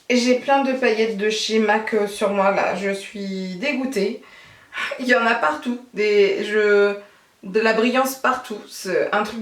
J'ai plein de paillettes de chez MAC sur moi là, je suis dégoûtée. Il y en a partout, de la brillance partout, c'est un truc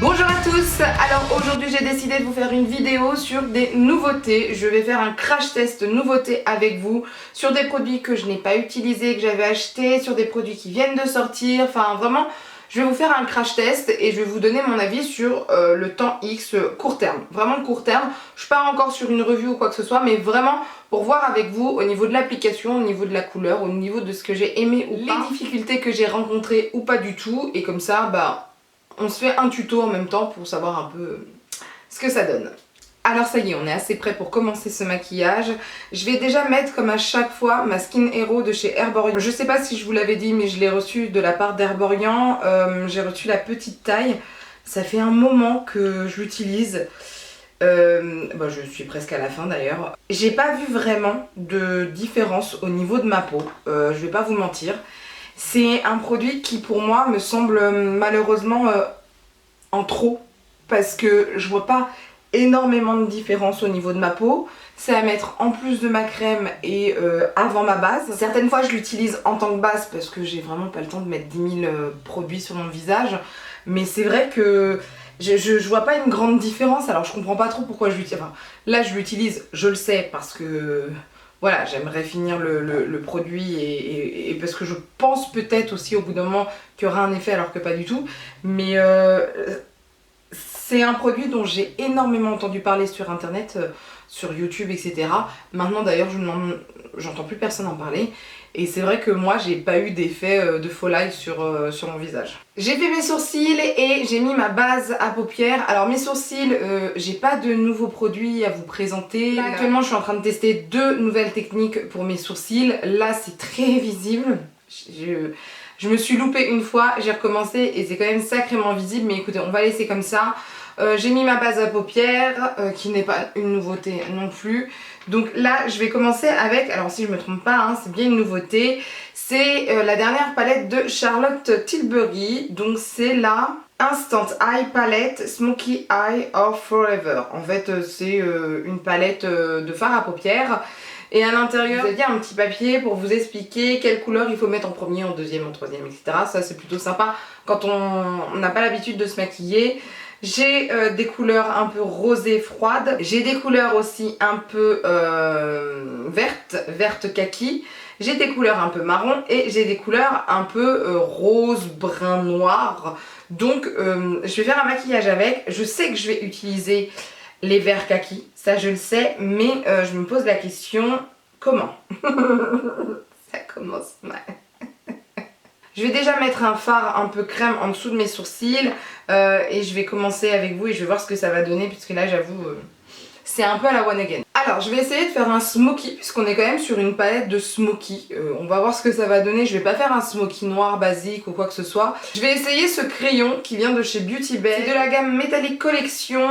Bonjour à tous, alors aujourd'hui j'ai décidé de vous faire une vidéo sur des nouveautés. Je vais faire un crash test nouveautés avec vous sur des produits que je n'ai pas utilisés, que j'avais achetés, sur des produits qui viennent de sortir, enfin vraiment je vais vous faire un crash test et je vais vous donner mon avis sur le temps X court terme, vraiment court terme. Je suis pas encore sur une review ou quoi que ce soit, mais vraiment pour voir avec vous au niveau de l'application, au niveau de la couleur, au niveau de ce que j'ai aimé ou pas, les difficultés que j'ai rencontrées ou pas du tout, et comme ça bah on se fait un tuto en même temps pour savoir un peu ce que ça donne. Alors ça y est, on est assez prêt pour commencer ce maquillage. Je vais déjà mettre comme à chaque fois ma Skin Hero de chez Herborian. Je sais pas si je vous l'avais dit mais je l'ai reçu de la part d'Herborian. J'ai reçu la petite taille. Ça fait un moment que je l'utilise. Je suis presque à la fin d'ailleurs. J'ai pas vu vraiment de différence au niveau de ma peau. Je vais pas vous mentir. C'est un produit qui pour moi me semble malheureusement en trop. Parce que je vois pas énormément de différence au niveau de ma peau. C'est à mettre en plus de ma crème et avant ma base. Certaines fois je l'utilise en tant que base parce que j'ai vraiment pas le temps de mettre 10 000 produits sur mon visage. Mais c'est vrai que je vois pas une grande différence. Alors je comprends pas trop pourquoi je l'utilise. Enfin, là je l'utilise, je le sais, parce que voilà, j'aimerais finir le produit et parce que je pense peut-être aussi au bout d'un moment qu'il y aura un effet alors que pas du tout. Mais c'est un produit dont j'ai énormément entendu parler sur internet, sur YouTube, etc. Maintenant d'ailleurs j'entends plus personne en parler. Et c'est vrai que moi j'ai pas eu d'effet de folie sur mon visage. J'ai fait mes sourcils et j'ai mis ma base à paupières. Alors mes sourcils, j'ai pas de nouveaux produits à vous présenter. Là, actuellement je suis en train de tester 2 nouvelles techniques pour mes sourcils. Là c'est très visible. Je me suis loupée une fois, j'ai recommencé et c'est quand même sacrément visible, mais écoutez, on va laisser comme ça. J'ai mis ma base à paupières, qui n'est pas une nouveauté non plus. Donc là, je vais commencer avec, alors si je me trompe pas, hein, c'est bien une nouveauté. C'est la dernière palette de Charlotte Tilbury. Donc c'est la Instant Eye Palette Smoky Eye of Forever. En fait, c'est une palette de fard à paupières. Et à l'intérieur, vous avez un petit papier pour vous expliquer quelle couleur il faut mettre en premier, en deuxième, en troisième, etc. Ça c'est plutôt sympa quand on n'a pas l'habitude de se maquiller. J'ai des couleurs un peu rosées froides. J'ai des couleurs aussi un peu vertes kaki. J'ai des couleurs un peu marron et j'ai des couleurs un peu rose, brun, noir. Donc je vais faire un maquillage avec. Je sais que je vais utiliser les verts kaki, ça je le sais, mais je me pose la question, comment? Ça commence mal. Je vais déjà mettre un fard un peu crème en dessous de mes sourcils et je vais commencer avec vous et je vais voir ce que ça va donner puisque là j'avoue c'est un peu à la one again. Alors je vais essayer de faire un smoky puisqu'on est quand même sur une palette de smoky. On va voir ce que ça va donner. Je vais pas faire un smoky noir basique ou quoi que ce soit. Je vais essayer ce crayon qui vient de chez Beauty Bay. C'est de la gamme Metallic Collection.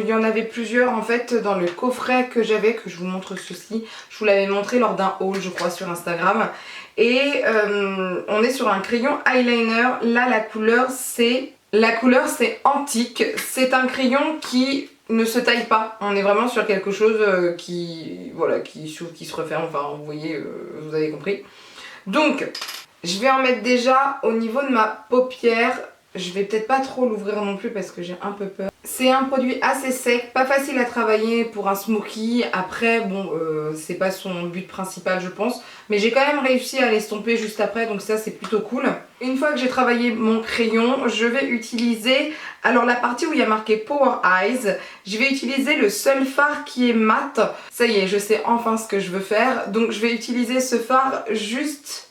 Il y en avait plusieurs en fait dans le coffret que j'avais, que je vous montre ceci. Je vous l'avais montré lors d'un haul je crois sur Instagram. Et on est sur un crayon eyeliner. Là la couleur c'est Antique. C'est un crayon qui ne se taille pas, on est vraiment sur quelque chose qui s'ouvre, qui se referme, enfin vous voyez, vous avez compris. Donc je vais en mettre déjà au niveau de ma paupière. Je vais peut-être pas trop l'ouvrir non plus parce que j'ai un peu peur. C'est un produit assez sec, pas facile à travailler pour un smoky. Après bon c'est pas son but principal je pense, mais j'ai quand même réussi à l'estomper juste après, donc ça c'est plutôt cool. Une fois que j'ai travaillé mon crayon, je vais utiliser, alors la partie où il y a marqué Power Eyes, je vais utiliser le seul fard qui est mat. Ça y est, je sais enfin ce que je veux faire, donc je vais utiliser ce fard juste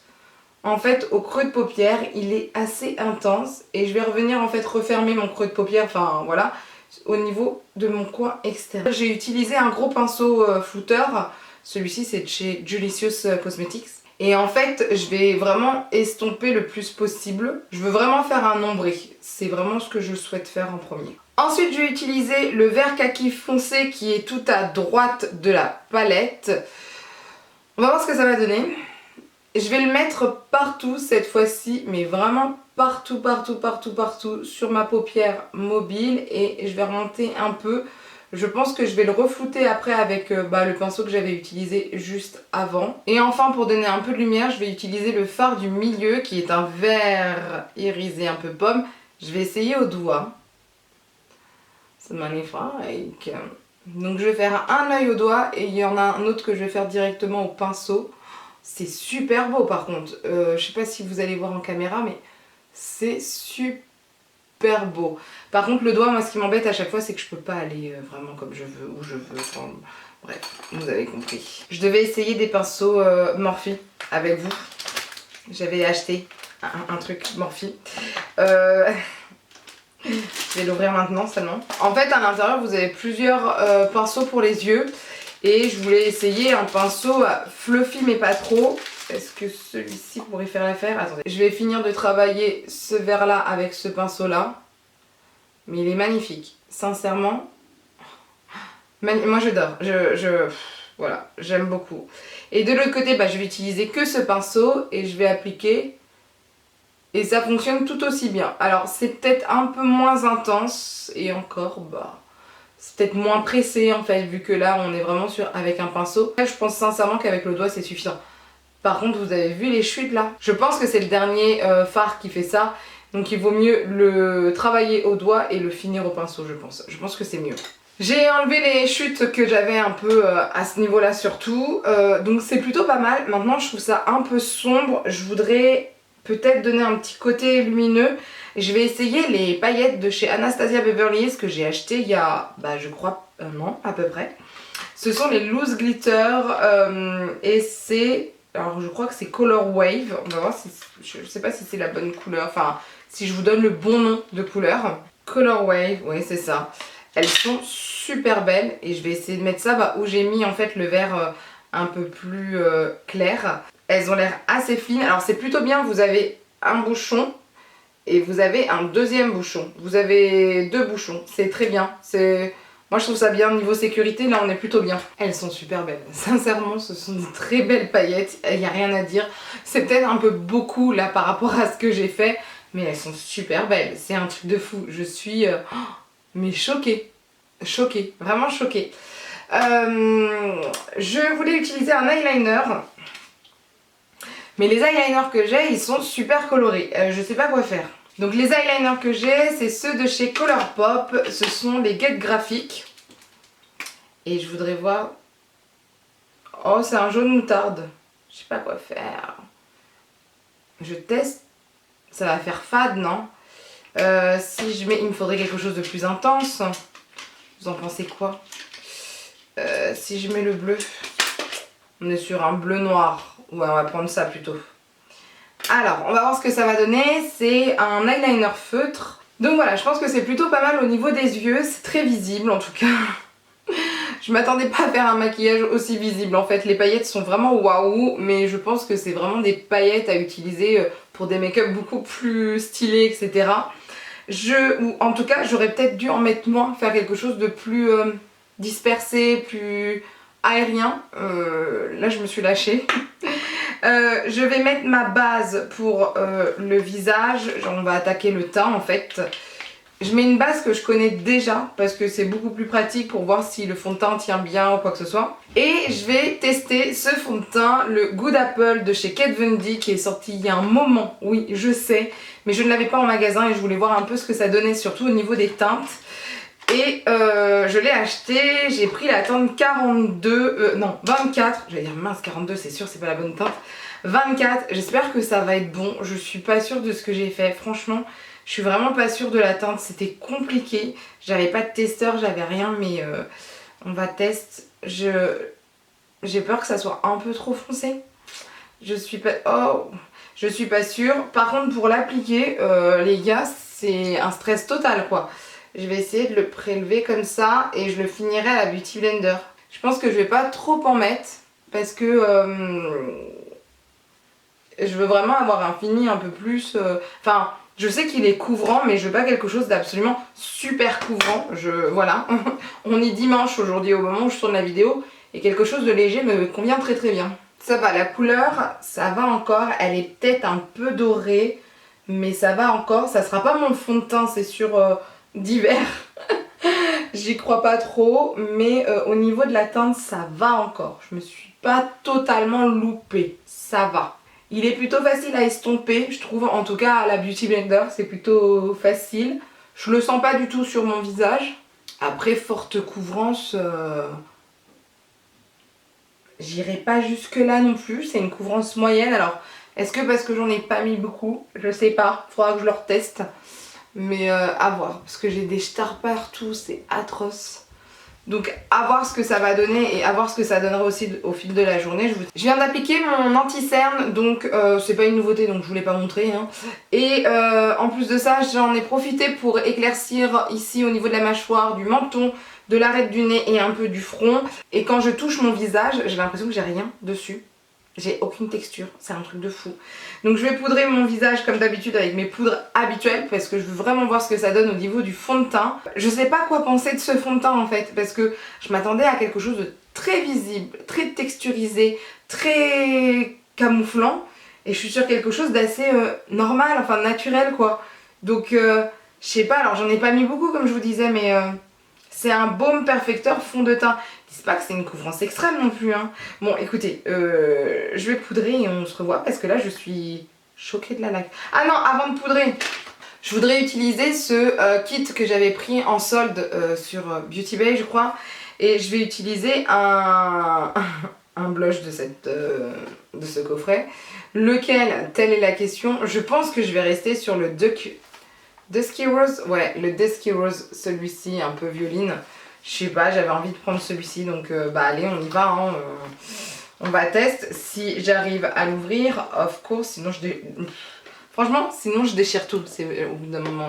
en fait au creux de paupière. Il est assez intense et je vais revenir en fait refermer mon creux de paupière, enfin voilà, au niveau de mon coin extérieur. J'ai utilisé un gros pinceau flouteur, celui-ci c'est de chez Julicious Cosmetics. Et en fait je vais vraiment estomper le plus possible. Je veux vraiment faire un nombril, c'est vraiment ce que je souhaite faire en premier. Ensuite je vais utiliser le vert kaki foncé qui est tout à droite de la palette. On va voir ce que ça va donner. Je vais le mettre partout cette fois-ci, mais vraiment partout, partout, partout, partout sur ma paupière mobile et je vais remonter un peu. Je pense que je vais le reflouter après avec le pinceau que j'avais utilisé juste avant. Et enfin, pour donner un peu de lumière, je vais utiliser le fard du milieu qui est un vert irisé un peu pomme. Je vais essayer au doigt. C'est magnifique. Donc je vais faire un œil au doigt et il y en a un autre que je vais faire directement au pinceau. C'est super beau par contre. Je sais pas si vous allez voir en caméra, mais c'est super beau. Par contre, le doigt, moi, ce qui m'embête à chaque fois, c'est que je peux pas aller vraiment comme je veux, où je veux. Enfin, bref, vous avez compris. Je devais essayer des pinceaux Morphe avec vous. J'avais acheté un truc Morphe. Je vais l'ouvrir maintenant seulement. En fait, à l'intérieur, vous avez plusieurs pinceaux pour les yeux. Et je voulais essayer un pinceau fluffy mais pas trop. Est-ce que celui-ci pourrait faire l'affaire? Attendez, je vais finir de travailler ce vert là avec ce pinceau là. Mais il est magnifique, sincèrement. Moi j'adore, voilà, j'aime beaucoup. Et de l'autre côté, je vais utiliser que ce pinceau et je vais appliquer. Et ça fonctionne tout aussi bien. Alors c'est peut-être un peu moins intense et encore, c'est peut-être moins pressé en fait, vu que là on est vraiment avec un pinceau. Je pense sincèrement qu'avec le doigt c'est suffisant. Par contre, vous avez vu les chutes là? Je pense que c'est le dernier fard qui fait ça. Donc il vaut mieux le travailler au doigt et le finir au pinceau, je pense. Je pense que c'est mieux. J'ai enlevé les chutes que j'avais un peu à ce niveau-là surtout. Donc c'est plutôt pas mal. Maintenant, je trouve ça un peu sombre. Je voudrais peut-être donner un petit côté lumineux. Je vais essayer les paillettes de chez Anastasia Beverly Hills que j'ai acheté il y a, je crois, un an à peu près. Ce sont les Loose Glitter et c'est... Alors je crois que c'est Color Wave. On va voir si... Je sais pas si c'est la bonne couleur. Enfin, si je vous donne le bon nom de couleur. Color Wave, oui c'est ça. Elles sont super belles et je vais essayer de mettre ça où j'ai mis en fait le vert un peu plus clair. Elles ont l'air assez fines. Alors c'est plutôt bien, vous avez un bouchon et vous avez un deuxième bouchon. Vous avez deux bouchons, c'est très bien. Moi je trouve ça bien, niveau sécurité, là on est plutôt bien. Elles sont super belles, sincèrement ce sont de très belles paillettes, il n'y a rien à dire. C'est peut-être un peu beaucoup là par rapport à ce que j'ai fait, mais elles sont super belles, c'est un truc de fou. Je suis mais choquée, choquée, vraiment choquée. Je voulais utiliser un eyeliner, mais les eyeliners que j'ai ils sont super colorés, je sais pas quoi faire. Donc les eyeliners que j'ai, c'est ceux de chez Colourpop, ce sont les Get Graphic. Et je voudrais voir... Oh, c'est un jaune moutarde. Je sais pas quoi faire. Je teste. Ça va faire fade, non? Si je mets... Il me faudrait quelque chose de plus intense. Vous en pensez quoi? Si je mets le bleu, on est sur un bleu noir. Ouais, on va prendre ça plutôt. Alors, on va voir ce que ça va donner. C'est un eyeliner feutre. Donc voilà, je pense que c'est plutôt pas mal au niveau des yeux. C'est très visible en tout cas. Je m'attendais pas à faire un maquillage aussi visible en fait. Les paillettes sont vraiment waouh. Mais je pense que c'est vraiment des paillettes à utiliser pour des make-up beaucoup plus stylés, etc. Ou en tout cas, j'aurais peut-être dû en mettre moins. Faire quelque chose de plus dispersé, plus aérien. Là, je me suis lâchée. Je vais mettre ma base pour le visage. On va attaquer le teint en fait. Je mets une base que je connais déjà parce que c'est beaucoup plus pratique pour voir si le fond de teint tient bien ou quoi que ce soit. Et je vais tester ce fond de teint, le Good Apple de chez Kat Von D qui est sorti il y a un moment. Oui, je sais, mais je ne l'avais pas en magasin et je voulais voir un peu ce que ça donnait, surtout au niveau des teintes. Et je l'ai acheté, j'ai pris la teinte 42, non 24, j'allais dire mince 42 c'est sûr c'est pas la bonne teinte, 24, j'espère que ça va être bon, je suis pas sûre de ce que j'ai fait, franchement je suis vraiment pas sûre de la teinte, c'était compliqué, j'avais pas de testeur, j'avais rien mais on va tester, j'ai peur que ça soit un peu trop foncé, je suis pas sûre, par contre pour l'appliquer les gars c'est un stress total quoi. Je vais essayer de le prélever comme ça et je le finirai à la Beauty Blender. Je pense que je vais pas trop en mettre parce que je veux vraiment avoir un fini un peu plus... Enfin, je sais qu'il est couvrant mais je veux pas quelque chose d'absolument super couvrant. Voilà, on est dimanche aujourd'hui au moment où je tourne la vidéo et quelque chose de léger me convient très très bien. Ça va, la couleur, ça va encore. Elle est peut-être un peu dorée. mais ça va encore. Ça sera pas mon fond de teint, c'est sûr, d'hiver. J'y crois pas trop, mais au niveau de la teinte, ça va encore. Je me suis pas totalement loupée, ça va. Il est plutôt facile à estomper, je trouve, en tout cas à la Beauty Blender, c'est plutôt facile. Je le sens pas du tout sur mon visage. Après, forte couvrance, j'irai pas jusque là non plus, c'est une couvrance moyenne. Alors, est-ce que parce que j'en ai pas mis beaucoup? Je sais pas, faudra que je le reteste. Mais à voir, parce que j'ai des stars partout, c'est atroce. Donc à voir ce que ça va donner et à voir ce que ça donnera aussi au fil de la journée. Je viens d'appliquer mon anti-cerne, donc c'est pas une nouveauté, donc je vous l'ai pas montré. Hein. Et en plus de ça, j'en ai profité pour éclaircir ici au niveau de la mâchoire, du menton, de l'arête du nez et un peu du front. Et quand je touche mon visage, j'ai l'impression que j'ai rien dessus. J'ai aucune texture, c'est un truc de fou. Donc je vais poudrer mon visage comme d'habitude avec mes poudres habituelles parce que je veux vraiment voir ce que ça donne au niveau du fond de teint. Je sais pas quoi penser de ce fond de teint en fait parce que je m'attendais à quelque chose de très visible, très texturisé, très camouflant et je suis sur quelque chose d'assez normal, enfin naturel quoi. Donc je sais pas, alors j'en ai pas mis beaucoup comme je vous disais mais c'est un baume perfecteur fond de teint. C'est pas que c'est une couvrance extrême non plus hein. Bon écoutez, je vais poudrer et on se revoit parce que là je suis choquée de la laque. Ah non, avant de poudrer, je voudrais utiliser ce kit que j'avais pris en solde sur Beauty Bay je crois. Et je vais utiliser un blush de ce coffret. Lequel, telle est la question. Je pense que je vais rester sur le Dusky Rose. Ouais, le Dusky Rose, celui-ci un peu violine. Je sais pas, j'avais envie de prendre celui-ci, donc bah allez, on y va, hein, on va tester. Si j'arrive à l'ouvrir, of course, sinon franchement, sinon je déchire tout. Au bout d'un moment,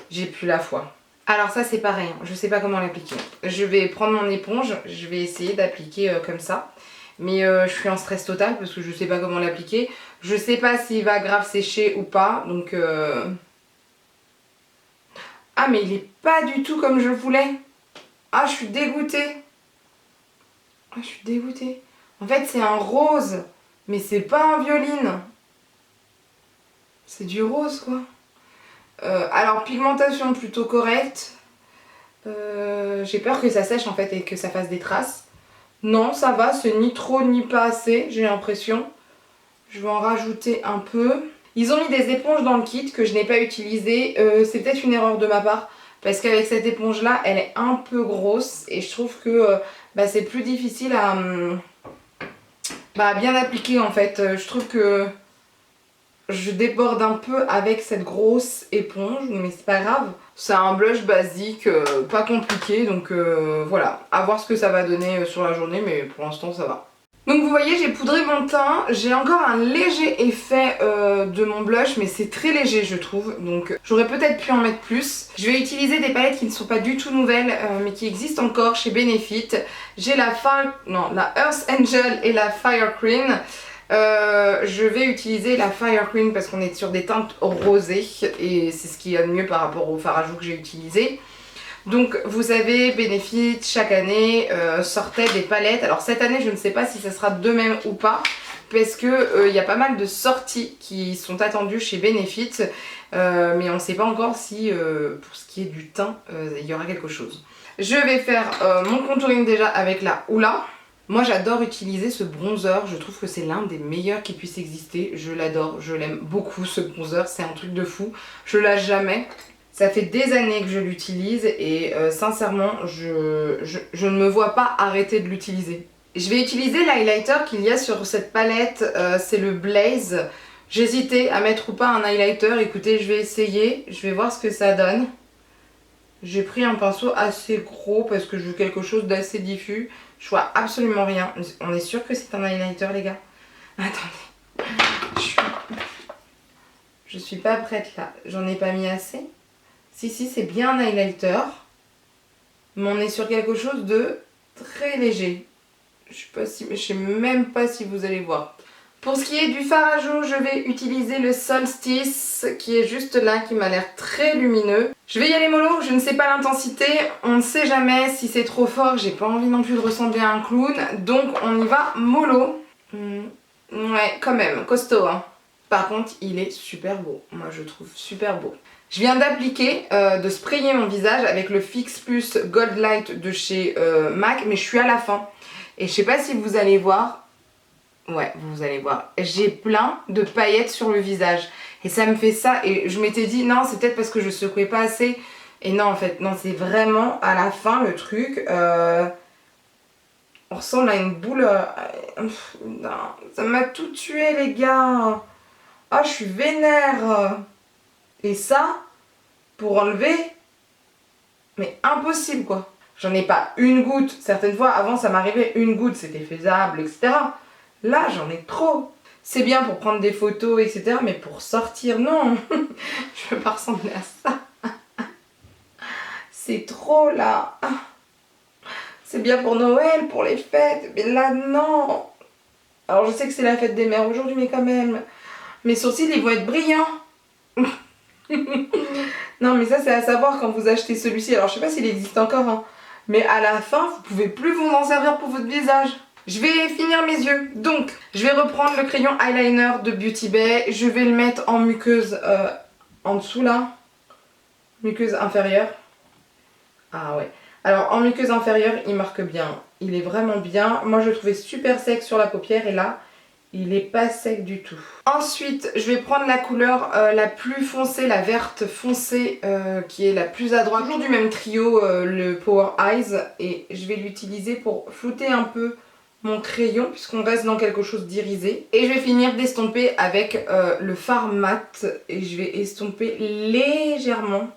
j'ai plus la foi. Alors ça c'est pareil, hein, je sais pas comment l'appliquer. Je vais prendre mon éponge, je vais essayer d'appliquer comme ça. Mais je suis en stress total parce que je sais pas comment l'appliquer. Je sais pas s'il va grave sécher ou pas, donc... Ah mais il est pas du tout comme je voulais. Ah, je suis dégoûtée. Ah, je suis dégoûtée. En fait, c'est un rose. Mais c'est pas un violine. C'est du rose, quoi. Alors, pigmentation plutôt correcte. J'ai peur que ça sèche, en fait, et que ça fasse des traces. Non, ça va. C'est ni trop, ni pas assez, j'ai l'impression. Je vais en rajouter un peu. Ils ont mis des éponges dans le kit que je n'ai pas utilisées. C'est peut-être une erreur de ma part. Parce qu'avec cette éponge là, elle est un peu grosse et je trouve que c'est plus difficile à bien appliquer en fait. Je trouve que je déborde un peu avec cette grosse éponge, mais c'est pas grave. C'est un blush basique, pas compliqué, donc voilà. À voir ce que ça va donner sur la journée, mais pour l'instant ça va. Donc vous voyez, j'ai poudré mon teint, j'ai encore un léger effet de mon blush, mais c'est très léger je trouve, donc j'aurais peut-être pu en mettre plus. Je vais utiliser des palettes qui ne sont pas du tout nouvelles, mais qui existent encore chez Benefit. J'ai la Earth Angel et la Fire Queen. Je vais utiliser la Fire Queen parce qu'on est sur des teintes rosées, et c'est ce qu'il y a de mieux par rapport au fard à joues que j'ai utilisé. Donc vous savez, Benefit chaque année sortait des palettes. Alors cette année je ne sais pas si ça sera de même ou pas, parce que y a pas mal de sorties qui sont attendues chez Benefit, mais on ne sait pas encore si pour ce qui est du teint il y aura quelque chose. Je vais faire mon contouring déjà avec la Hoola. Moi j'adore utiliser ce bronzer, je trouve que c'est l'un des meilleurs qui puisse exister. Je l'adore, je l'aime beaucoup ce bronzer, c'est un truc de fou. Je lâche jamais. Ça fait des années que je l'utilise et sincèrement, je ne me vois pas arrêter de l'utiliser. Je vais utiliser l'highlighter qu'il y a sur cette palette, c'est le Blaze. J'hésitais à mettre ou pas un highlighter, écoutez, je vais essayer, je vais voir ce que ça donne. J'ai pris un pinceau assez gros parce que je veux quelque chose d'assez diffus. Je vois absolument rien. On est sûr que c'est un highlighter les gars? Attendez, je suis pas prête là, j'en ai pas mis assez. Si, c'est bien un highlighter, mais on est sur quelque chose de très léger. Je sais même pas si vous allez voir. Pour ce qui est du fard à joues, je vais utiliser le Solstice qui est juste là, qui m'a l'air très lumineux. Je vais y aller mollo, je ne sais pas l'intensité, on ne sait jamais si c'est trop fort, j'ai pas envie non plus de ressembler à un clown, donc on y va mollo. Ouais, quand même, costaud hein. par contre il est super beau, moi je trouve super beau. Je viens d'appliquer, de sprayer mon visage avec le Fix Plus Gold Light de chez MAC, mais je suis à la fin. Et je sais pas si vous allez voir, ouais vous allez voir, j'ai plein de paillettes sur le visage. Et ça me fait ça, et je m'étais dit non c'est peut-être parce que je secouais pas assez. Et non en fait, non c'est vraiment à la fin le truc. On ressemble à une boule. Non, ça m'a tout tué les gars. Ah je suis vénère. Et ça, pour enlever, mais impossible quoi. J'en ai pas une goutte. Certaines fois avant ça m'arrivait une goutte, c'était faisable, etc. Là j'en ai trop. C'est bien pour prendre des photos, etc. Mais pour sortir, non. Je veux pas ressembler à ça. C'est trop là. C'est bien pour Noël, pour les fêtes. Mais là, non. Alors, je sais que c'est la fête des mères aujourd'hui, mais quand même. Mes sourcils, ils vont être brillants. Non, mais ça, c'est à savoir quand vous achetez celui-ci. Alors, je sais pas s'il existe encore, hein. Mais à la fin, vous pouvez plus vous en servir pour votre visage. Je vais finir mes yeux. Donc, je vais reprendre le crayon eyeliner de Beauty Bay. Je vais le mettre en muqueuse en dessous, là. Muqueuse inférieure. Ah ouais. Alors en muqueuse inférieure il marque bien, il est vraiment bien. Moi je le trouvais super sec sur la paupière et là il est pas sec du tout. Ensuite je vais prendre la couleur la plus foncée, la verte foncée qui est la plus à droite. Toujours du même trio, le Power Eyes, et je vais l'utiliser pour flouter un peu mon crayon puisqu'on reste dans quelque chose d'irisé. Et je vais finir d'estomper avec le fard mat et je vais estomper légèrement.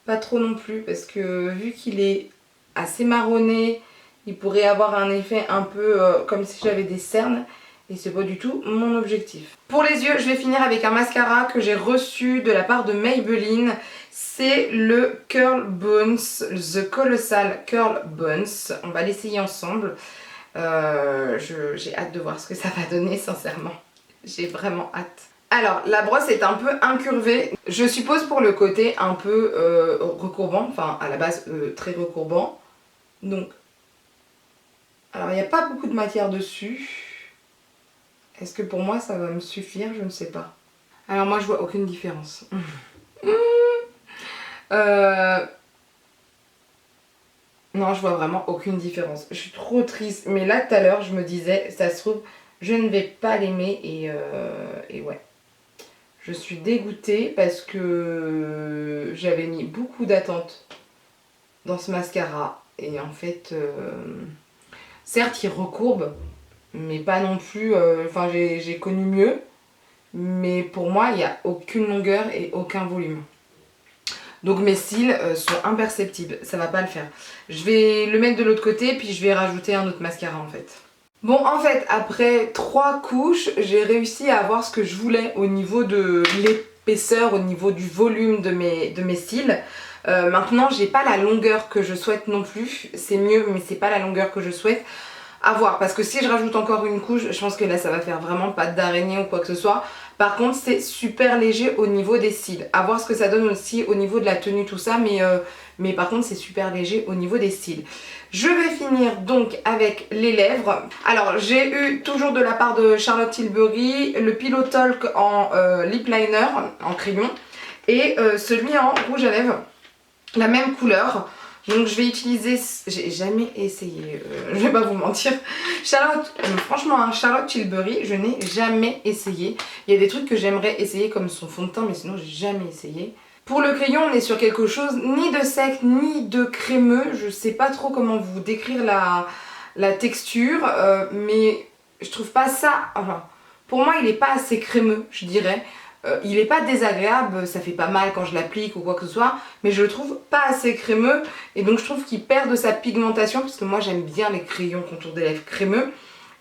Pas trop non plus parce que vu qu'il est assez marronné, il pourrait avoir un effet un peu comme si j'avais des cernes et c'est pas du tout mon objectif. Pour les yeux, je vais finir avec un mascara que j'ai reçu de la part de Maybelline. C'est le Curl Bones, The Colossal Curl Bones. On va l'essayer ensemble. J'ai hâte de voir ce que ça va donner sincèrement. J'ai vraiment hâte. Alors, la brosse est un peu incurvée, je suppose pour le côté un peu recourbant, enfin à la base très recourbant. Donc, alors il n'y a pas beaucoup de matière dessus. Est-ce que pour moi ça va me suffire? Je ne sais pas. Alors moi je vois aucune différence. Non, je vois vraiment aucune différence. Je suis trop triste, mais là tout à l'heure je me disais, ça se trouve, je ne vais pas l'aimer et ouais. Je suis dégoûtée parce que j'avais mis beaucoup d'attentes dans ce mascara. Et en fait, certes il recourbe, mais pas non plus, enfin j'ai connu mieux. Mais pour moi, il n'y a aucune longueur et aucun volume. Donc mes cils sont imperceptibles, ça va pas le faire. Je vais le mettre de l'autre côté, puis je vais rajouter un autre mascara en fait. Bon, en fait, après 3 couches, j'ai réussi à avoir ce que je voulais au niveau de l'épaisseur, au niveau du volume de mes cils. Maintenant, j'ai pas la longueur que je souhaite non plus. C'est mieux, mais c'est pas la longueur que je souhaite. À voir, parce que si je rajoute encore une couche, je pense que là, ça va faire vraiment pâte d'araignée ou quoi que ce soit. Par contre, c'est super léger au niveau des cils. À voir ce que ça donne aussi au niveau de la tenue, tout ça, mais par contre, c'est super léger au niveau des cils. Je vais finir donc avec les lèvres. Alors j'ai eu toujours de la part de Charlotte Tilbury le Pillow Talk en lip liner, en crayon, et celui en rouge à lèvres, la même couleur. Donc je vais utiliser, j'ai jamais essayé, je vais pas vous mentir. Charlotte, franchement hein, Charlotte Tilbury, je n'ai jamais essayé. Il y a des trucs que j'aimerais essayer comme son fond de teint, mais sinon j'ai jamais essayé. Pour le crayon, on est sur quelque chose ni de sec ni de crémeux. Je sais pas trop comment vous décrire la texture, mais je trouve pas ça... Enfin, pour moi, il est pas assez crémeux, je dirais. Il est pas désagréable, ça fait pas mal quand je l'applique ou quoi que ce soit, mais je le trouve pas assez crémeux. Et donc je trouve qu'il perd de sa pigmentation, parce que moi j'aime bien les crayons contour des lèvres crémeux.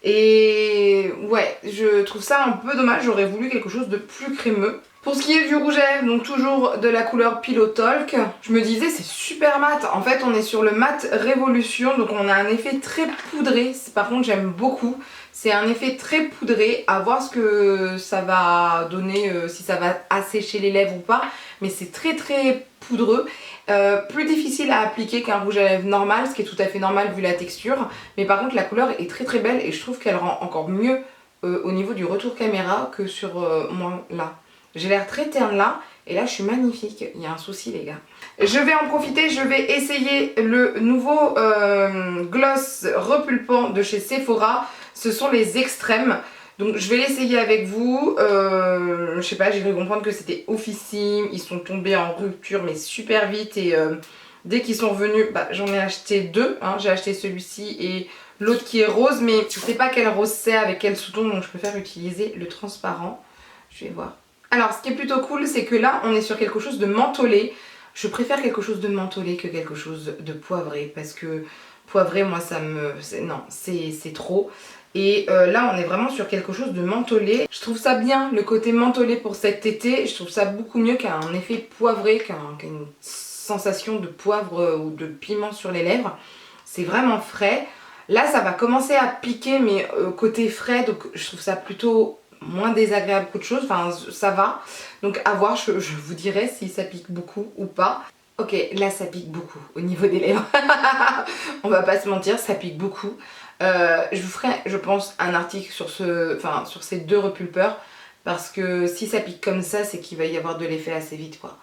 Et ouais, je trouve ça un peu dommage, j'aurais voulu quelque chose de plus crémeux. Pour ce qui est du rouge à lèvres, donc toujours de la couleur Pillow Talk, je me disais c'est super mat. En fait on est sur le mat Révolution, donc on a un effet très poudré. Par contre j'aime beaucoup. C'est un effet très poudré, à voir ce que ça va donner, si ça va assécher les lèvres ou pas. Mais c'est très très poudreux. Plus difficile à appliquer qu'un rouge à lèvres normal, ce qui est tout à fait normal vu la texture. Mais par contre la couleur est très très belle et je trouve qu'elle rend encore mieux au niveau du retour caméra que sur moi là. J'ai l'air très terne là et là je suis magnifique. Il y a un souci les gars. Je vais en profiter, je vais essayer le nouveau gloss repulpant de chez Sephora. Ce sont les extrêmes. Donc je vais l'essayer avec vous. Je sais pas, j'ai cru comprendre que c'était oufissime. Ils sont tombés en rupture mais super vite et dès qu'ils sont revenus, bah, j'en ai acheté deux. Hein. J'ai acheté celui-ci et l'autre qui est rose, mais je sais pas quel rose c'est, avec quel sous-ton, donc je préfère utiliser le transparent. Je vais voir. Alors ce qui est plutôt cool, c'est que là on est sur quelque chose de mentholé. Je préfère quelque chose de mentholé que quelque chose de poivré, parce que poivré, moi ça me... non, c'est trop. Et là on est vraiment sur quelque chose de mentholé. Je trouve ça bien, le côté mentholé pour cet été. Je trouve ça beaucoup mieux qu'un effet poivré, qu'une sensation de poivre ou de piment sur les lèvres. C'est vraiment frais. Là ça va commencer à piquer, mais côté frais, donc je trouve ça plutôt moins désagréable qu'autre chose. Enfin ça va. Donc à voir, je vous dirai si ça pique beaucoup ou pas. Ok, là ça pique beaucoup au niveau des lèvres. On va pas se mentir, ça pique beaucoup. Je vous ferai, je pense, un article sur sur ces deux repulpeurs. Parce que si ça pique comme ça, c'est qu'il va y avoir de l'effet assez vite quoi.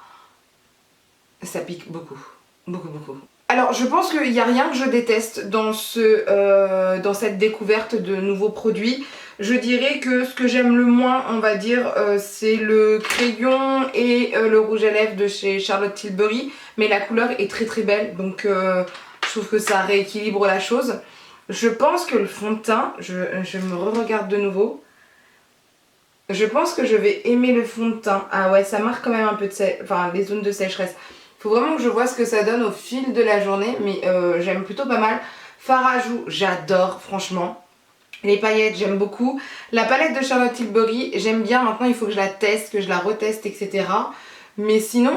Ça pique beaucoup. Beaucoup, beaucoup. Alors je pense qu'il n'y a rien que je déteste dans cette découverte de nouveaux produits. Je dirais que ce que j'aime le moins, on va dire, c'est le crayon et le rouge à lèvres de chez Charlotte Tilbury. Mais la couleur est très très belle, donc je trouve que ça rééquilibre la chose. Je pense que le fond de teint, je me re-regarde de nouveau. Je pense que je vais aimer le fond de teint. Ah ouais, ça marque quand même un peu de les zones de sécheresse. Faut vraiment que je vois ce que ça donne au fil de la journée, mais j'aime plutôt pas mal. Fard à joues, j'adore franchement. Les paillettes, j'aime beaucoup. La palette de Charlotte Tilbury, j'aime bien. Maintenant, il faut que je la teste, que je la reteste, etc. Mais sinon,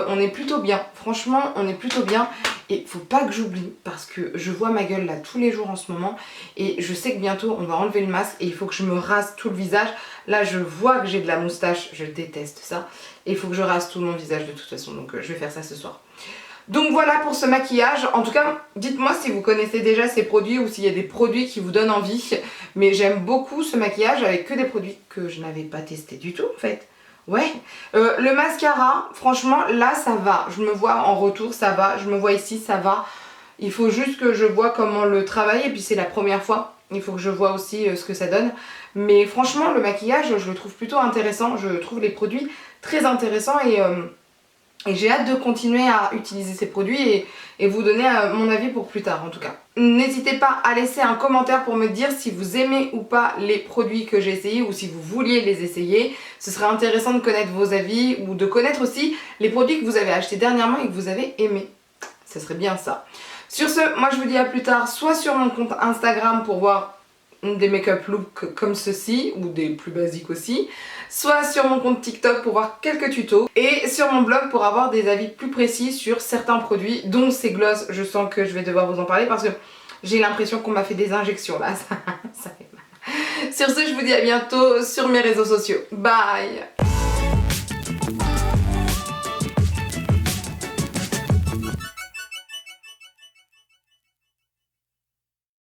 on est plutôt bien. Franchement, on est plutôt bien. Et faut pas que j'oublie, parce que je vois ma gueule là tous les jours en ce moment. Et je sais que bientôt, on va enlever le masque et il faut que je me rase tout le visage. Là, je vois que j'ai de la moustache. Je déteste ça. Et il faut que je rase tout mon visage de toute façon. Donc, je vais faire ça ce soir. Donc voilà pour ce maquillage. En tout cas, dites-moi si vous connaissez déjà ces produits ou s'il y a des produits qui vous donnent envie. Mais j'aime beaucoup ce maquillage avec que des produits que je n'avais pas testés du tout en fait. Ouais. Le mascara, franchement, là ça va. Je me vois en retour, ça va. Je me vois ici, ça va. Il faut juste que je vois comment le travailler. Et puis c'est la première fois. Il faut que je vois aussi ce que ça donne. Mais franchement, le maquillage, je le trouve plutôt intéressant. Je trouve les produits très intéressants et j'ai hâte de continuer à utiliser ces produits et vous donner mon avis pour plus tard en tout cas. N'hésitez pas à laisser un commentaire pour me dire si vous aimez ou pas les produits que j'ai essayés ou si vous vouliez les essayer. Ce serait intéressant de connaître vos avis ou de connaître aussi les produits que vous avez achetés dernièrement et que vous avez aimés. Ce serait bien ça. Sur ce, moi je vous dis à plus tard, soit sur mon compte Instagram pour voir des make-up looks comme ceci ou des plus basiques aussi, soit sur mon compte TikTok pour voir quelques tutos et sur mon blog pour avoir des avis plus précis sur certains produits dont ces glosses. Je sens que je vais devoir vous en parler parce que j'ai l'impression qu'on m'a fait des injections là, ça fait mal. Sur ce, je vous dis à bientôt sur mes réseaux sociaux. Bye.